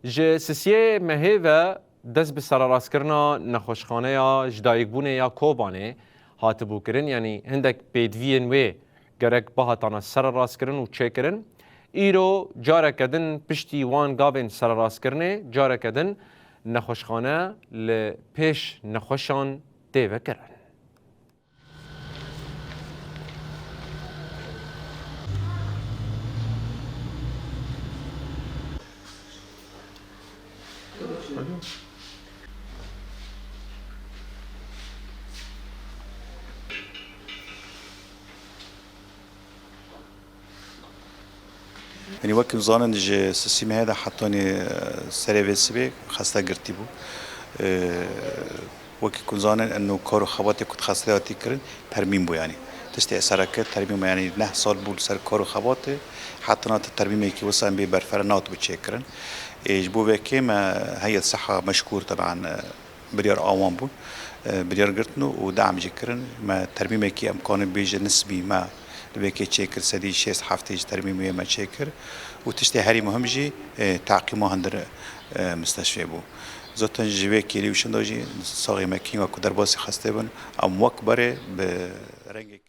جه سسیه مهیوه دست به سراراست کرنا نخوشخانه یا جدایک بونه یا کوبانه هاتبو کرن یعنی هندک پیدوین وی گرک باهاتانا سراراست کرن و چه کرن ایرو جاره کدن پشتی وان گاوین سراراست کرنه جاره کدن نخوشخانه لپیش نخوشان دیوه کرن. يعني وقت زانن جه سيستم هذا حطوني سيرفيس بي خاصة قرتي بو وقت كون زانن إنه كارو خواتي كنت خاصة تكرن ترميم بو يعني تشتي أسرك ترميم يعني نه سال بول سر كارو خواتي حتى نات الترميم كي وصل بي برفرنات بتشكرن إجبو بكي ما هي الصحة مشكور طبعا بريار آوان بو بريار قرتنو ودعم جكرن ما ترميم كي أمكان بيجي نسبي ما البيكي تشيكر سدي شيس حفتيج ترميمية ما تشيكر وتشتي هاري مهم جي تعقيمه هندر مستشفى بو زوتن جوي كيلي وشندوجي صاغي مكين وكو درباسي خسته بن ام وكبره برنگ